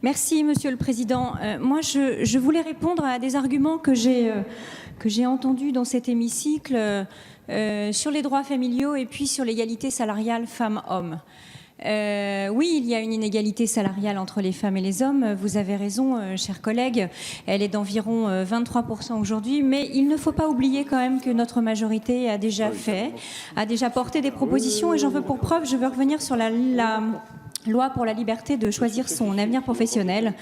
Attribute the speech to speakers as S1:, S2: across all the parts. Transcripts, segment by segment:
S1: Merci, Monsieur le Président. Moi, je voulais répondre à des arguments que j'ai entendus dans cet hémicycle sur les droits familiaux et puis sur l'égalité salariale femmes-hommes. Oui, il y a une inégalité salariale entre les femmes et les hommes. Vous avez raison, chers collègues. Elle est d'environ 23% aujourd'hui. Mais il ne faut pas oublier quand même que notre majorité a déjà porté des propositions. Et j'en veux pour preuve, je veux revenir sur la loi pour la liberté de choisir son avenir professionnel,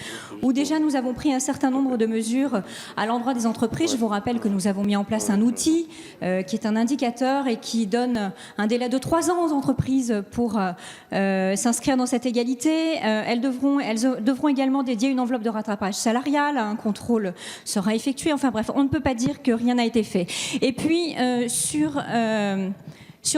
S1: où déjà nous avons pris un certain nombre de mesures à l'endroit des entreprises. Je vous rappelle que nous avons mis en place un outil qui est un indicateur et qui donne un délai de 3 ans aux entreprises pour s'inscrire dans cette égalité. Elles devront également dédier une enveloppe de rattrapage salarial, un contrôle sera effectué. Enfin bref, on ne peut pas dire que rien n'a été fait. Et puis sur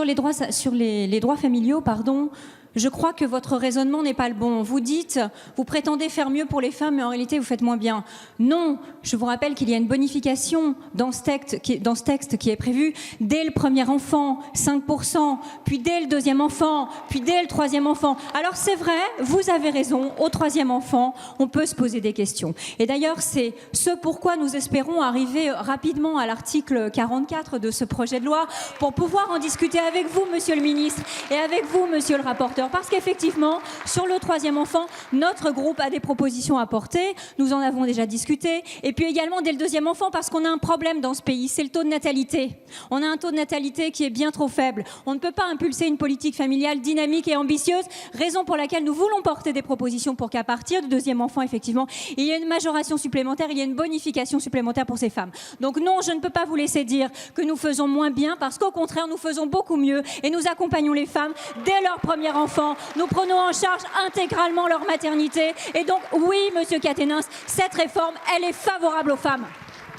S1: les droits familiaux, pardon, je crois que votre raisonnement n'est pas le bon. Vous dites, vous prétendez faire mieux pour les femmes, mais en réalité, vous faites moins bien. Non, je vous rappelle qu'il y a une bonification dans ce texte qui est prévu dès le premier enfant, 5%, puis dès le deuxième enfant, puis dès le troisième enfant. Alors c'est vrai, vous avez raison, au troisième enfant, on peut se poser des questions. Et d'ailleurs, c'est ce pourquoi nous espérons arriver rapidement à l'article 44 de ce projet de loi, pour pouvoir en discuter avec vous, Monsieur le Ministre, et avec vous, Monsieur le rapporteur. Parce qu'effectivement, sur le troisième enfant, notre groupe a des propositions à porter. Nous en avons déjà discuté. Et puis également dès le deuxième enfant, parce qu'on a un problème dans ce pays, c'est le taux de natalité. On a un taux de natalité qui est bien trop faible. On ne peut pas impulser une politique familiale dynamique et ambitieuse, raison pour laquelle nous voulons porter des propositions pour qu'à partir du deuxième enfant, effectivement, il y ait une majoration supplémentaire, il y ait une bonification supplémentaire pour ces femmes. Donc non, je ne peux pas vous laisser dire que nous faisons moins bien, parce qu'au contraire, nous faisons beaucoup mieux et nous accompagnons les femmes dès leur premier enfant. Nous prenons en charge intégralement leur maternité. Et donc, oui, Monsieur Quatennens, cette réforme, elle est favorable aux femmes.